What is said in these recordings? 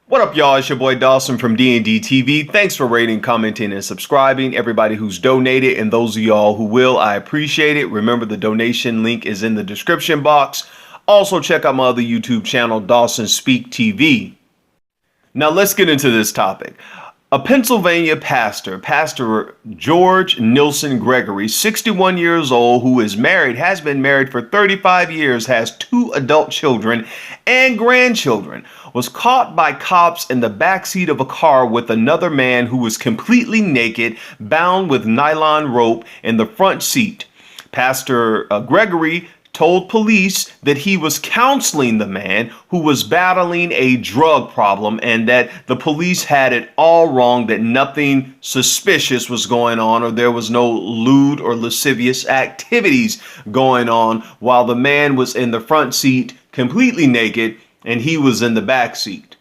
What up, y'all? It's your boy Dawson from D&D TV. Thanks for rating, commenting, and subscribing. Everybody who's donated and those of y'all who will, I appreciate it. Remember, the donation link is in the description box. Also, check out my other YouTube channel, Dawson Speaks TV. Now, let's get into this topic. A Pennsylvania Pastor George Nilson Gregory, 61 years old, who is married, has been married for 35 years, has 2 adult children and grandchildren, was caught by cops in the backseat of a car with another man who was completely naked, bound with nylon rope in the front seat. Pastor Gregory told police that he was counseling the man who was battling a drug problem and that the police had it all wrong, that nothing suspicious was going on, or there was no lewd or lascivious activities going on while the man was in the front seat completely naked and he was in the back seat.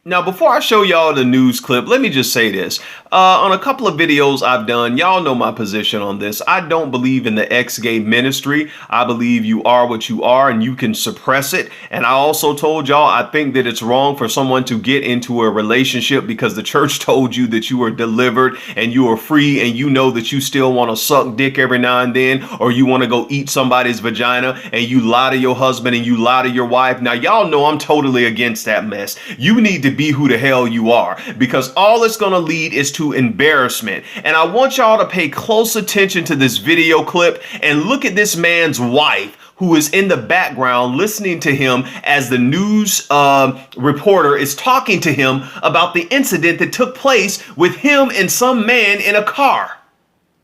Now, before I show y'all the news clip, let me just say this. On a couple of videos I've done, y'all know my position on this. I don't believe in the ex-gay ministry. I believe you are what you are and you can suppress it. And I also told y'all I think that it's wrong for someone to get into a relationship because the church told you that you were delivered and you are free, and you know that you still want to suck dick every now and then, or you want to go eat somebody's vagina, and you lie to your husband and you lie to your wife. Now, y'all know I'm totally against that mess. You need to be who the hell you are, because all it's going to lead is to embarrassment. And I want y'all to pay close attention to this video clip and look at this man's wife, who is in the background listening to him as the news reporter is talking to him about the incident that took place with him and some man in a car.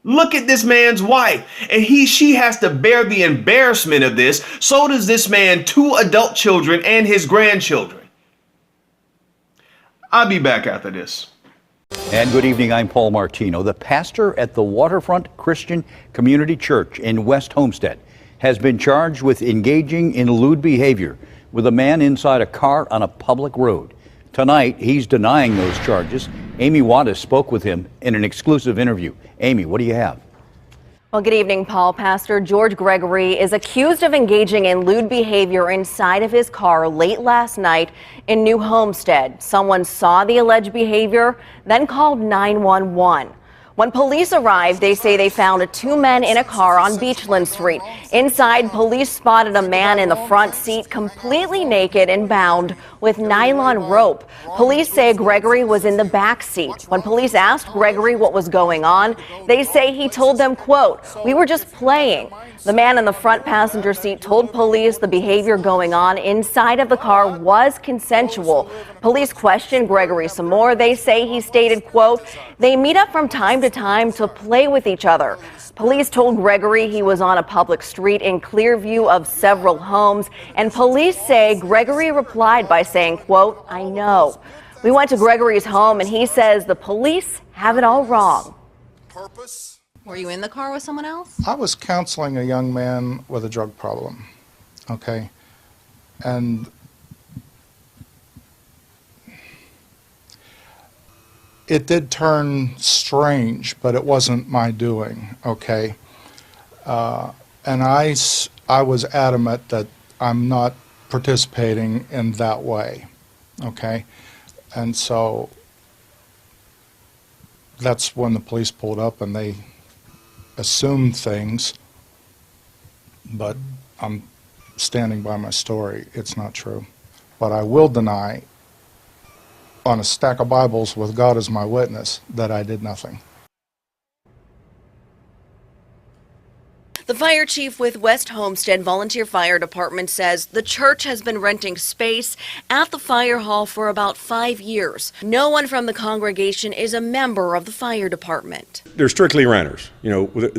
Look at this man's wife, and she has to bear the embarrassment of this. So does this man, 2 adult children and his grandchildren. I'll be back after this. And good evening, I'm Paul Martino. The pastor at the Waterfront Christian Community Church in West Homestead has been charged with engaging in lewd behavior with a man inside a car on a public road. Tonight, he's denying those charges. Amy Wattis spoke with him in an exclusive interview. Amy, what do you have? Well, good evening, Paul. Pastor George Gregory is accused of engaging in lewd behavior inside of his car late last night in New Homestead. Someone saw the alleged behavior, then called 911. When police arrived, they say they found 2 men in a car on Beachland Street. Inside, police spotted a man in the front seat completely naked and bound with nylon rope. Police say Gregory was in the back seat. When police asked Gregory what was going on, they say he told them, quote, "We were just playing." The man in the front passenger seat told police the behavior going on inside of the car was consensual. Police questioned Gregory some more. They say he stated, quote, "They meet up from time to time to play with each other." Police told Gregory he was on a public street in clear view of several homes, and police say Gregory replied by saying, quote, "I know." We went to Gregory's home and he says the police have it all wrong. Were you in the car with someone else? I was counseling a young man with a drug problem, okay? And it did turn strange, but it wasn't my doing, okay? And I was adamant that I'm not participating in that way, okay? And so that's when the police pulled up and they assumed things, but I'm standing by my story. It's not true. But I will deny on a stack of Bibles with God as my witness that I did nothing. The fire chief with West Homestead Volunteer Fire Department says the church has been renting space at the fire hall for about 5 years. No one from the congregation is a member of the fire department. They're strictly renters. You know,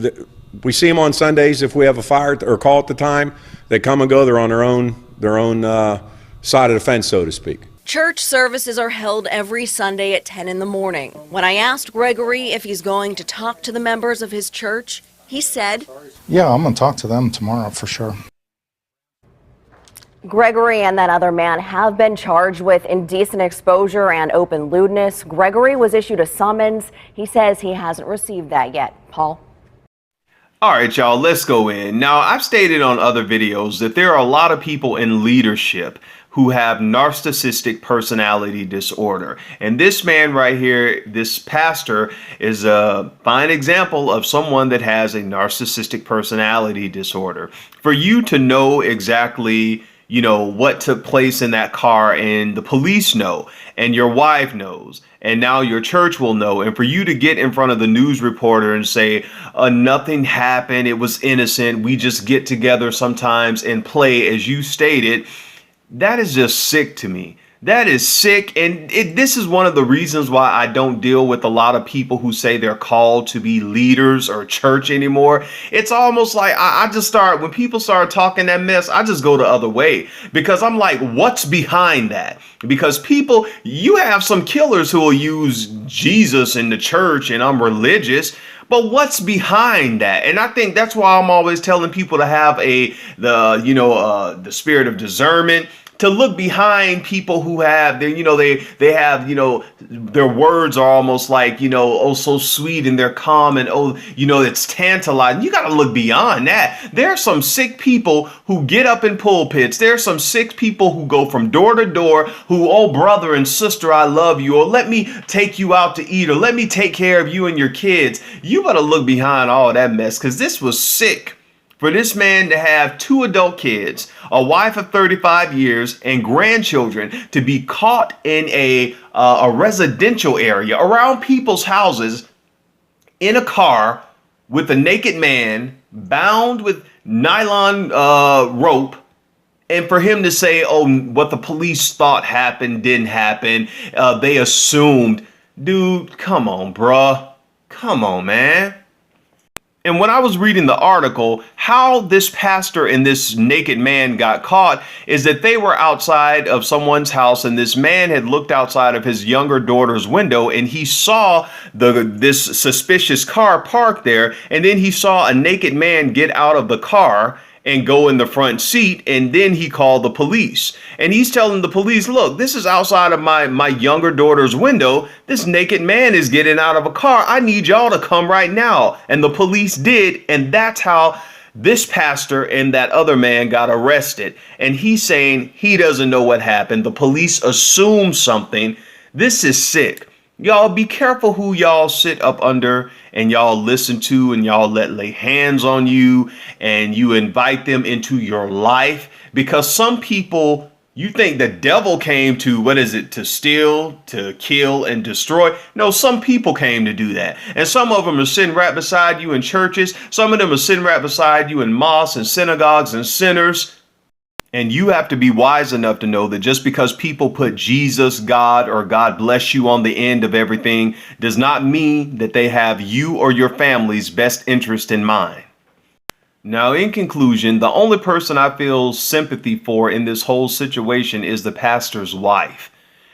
we see them on Sundays if we have a fire or call at the time. They come and go. They're on their own side of the fence, so to speak. Church services are held every Sunday at 10 in the morning. When I asked Gregory if he's going to talk to the members of his church, he said, "Yeah, I'm going to talk to them tomorrow for sure." Gregory and that other man have been charged with indecent exposure and open lewdness. Gregory was issued a summons. He says he hasn't received that yet. Paul? All right, y'all, let's go in. Now, I've stated on other videos that there are a lot of people in leadership who have narcissistic personality disorder. And this man right here, this pastor, is a fine example of someone that has a narcissistic personality disorder. For you to know exactly, what took place in that car, and the police know, and your wife knows, and now your church will know, and for you to get in front of the news reporter and say, nothing happened, it was innocent, we just get together sometimes and play, as you stated, that is just sick to me. That is sick. And this is one of the reasons why I don't deal with a lot of people who say they're called to be leaders or church anymore. It's almost like I just start, when people start talking that mess, I just go the other way, because I'm like, what's behind that? Because people, you have some killers who will use Jesus in the church, and I'm religious. But what's behind that? And I think that's why I'm always telling people to have the spirit of discernment, to look behind people who have their, they have, their words are almost like, oh, so sweet, and they're calm, and it's tantalizing. You got to look beyond that. There are some sick people who get up in pulpits. There are some sick people who go from door to door who, oh, brother and sister, I love you, or let me take you out to eat, or let me take care of you and your kids. You better look behind all that mess, because this was sick. For this man to have 2 adult kids, a wife of 35 years, and grandchildren, to be caught in a residential area around people's houses in a car with a naked man bound with nylon rope, and for him to say, oh, what the police thought happened didn't happen, they assumed. Dude, come on, bruh. Come on, man. And when I was reading the article, how this pastor and this naked man got caught is that they were outside of someone's house, and this man had looked outside of his younger daughter's window, and he saw this suspicious car parked there, and then he saw a naked man get out of the car and go in the front seat, and then he called the police. And he's telling the police, look, this is outside of my younger daughter's window. This naked man is getting out of a car. I need y'all to come right now. And the police did, and that's how this pastor and that other man got arrested. And he's saying he doesn't know what happened. The police assume something. This is sick. Y'all be careful who y'all sit up under and y'all listen to, and y'all let lay hands on you, and you invite them into your life, because some people, you think the devil came to steal, to kill, and destroy. No, some people came to do that. And some of them are sitting right beside you in churches. Some of them are sitting right beside you in mosques and synagogues and centers. And you have to be wise enough to know that just because people put Jesus, God, or God bless you on the end of everything does not mean that they have you or your family's best interest in mind. Now, in conclusion, the only person I feel sympathy for in this whole situation is the pastor's wife.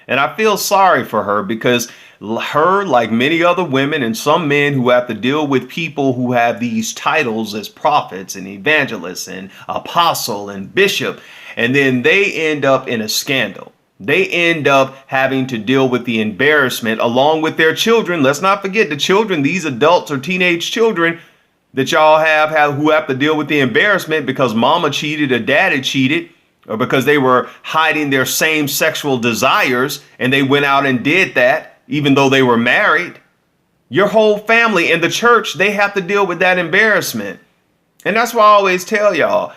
And I feel sorry for her, because her, like many other women and some men who have to deal with people who have these titles as prophets and evangelists and apostle and bishop, and then they end up in a scandal. They end up having to deal with the embarrassment along with their children. Let's not forget the children, these adults or teenage children that y'all have who have to deal with the embarrassment because mama cheated or daddy cheated, or because they were hiding their same sexual desires and they went out and did that even though they were married. Your whole family and the church, they have to deal with that embarrassment. And that's why I always tell y'all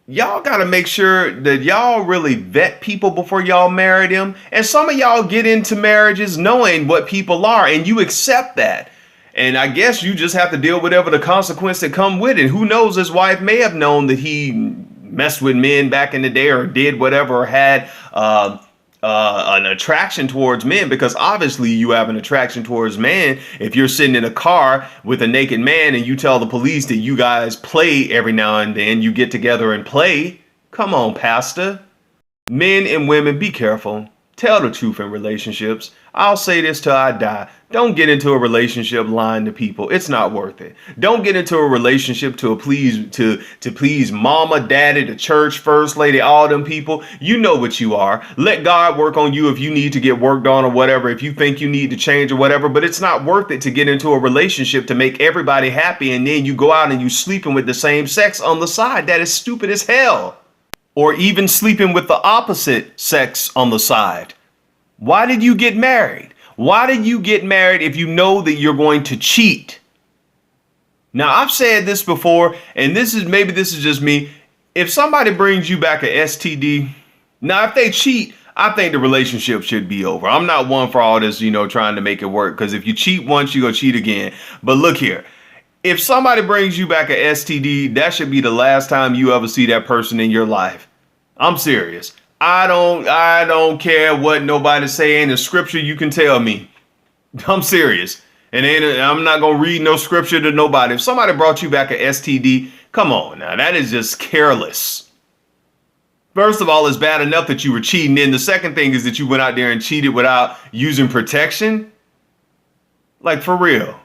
got to make sure that y'all really vet people before y'all marry them. And some of y'all get into marriages knowing what people are, and you accept that. And I guess you just have to deal with whatever the consequence that come with it. Who knows, his wife may have known that he messed with men back in the day, or did whatever, or had an attraction towards men, because obviously you have an attraction towards men if you're sitting in a car with a naked man and you tell the police that you guys play every now and then, you get together and play. Come on, pastor. Men and women, be careful. Tell the truth in relationships. I'll say this till I die. Don't get into a relationship lying to people. It's not worth it. Don't get into a relationship to please mama, daddy, the church, first lady, all them people. You know what you are. Let God work on you if you need to get worked on or whatever, if you think you need to change or whatever, but it's not worth it to get into a relationship to make everybody happy and then you go out and you sleeping with the same sex on the side. That is stupid as hell. or even sleeping with the opposite sex on the side? Why did you get married? Why did you get married if you know that you're going to cheat? Now, I've said this before, and this is just me. If somebody brings you back a STD, now if they cheat, I think the relationship should be over. I'm not one for all this, trying to make it work, because if you cheat once, you're going to cheat again. But look here. If somebody brings you back a STD, that should be the last time you ever see that person in your life. I'm serious. I don't care what nobody's saying. The scripture, you can tell me. I'm serious. And I'm not going to read no scripture to nobody. If somebody brought you back a STD, come on now. That is just careless. First of all, it's bad enough that you were cheating. And the second thing is that you went out there and cheated without using protection. Like, for real.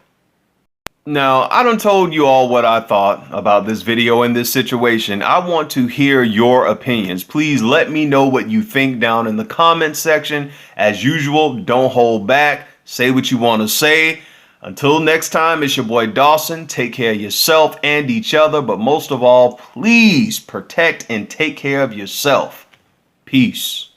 Now, I done told you all what I thought about this video and this situation. I want to hear your opinions. Please let me know what you think down in the comment section. As usual, don't hold back. Say what you want to say. Until next time, it's your boy Dawson. Take care of yourself and each other. But most of all, please protect and take care of yourself. Peace.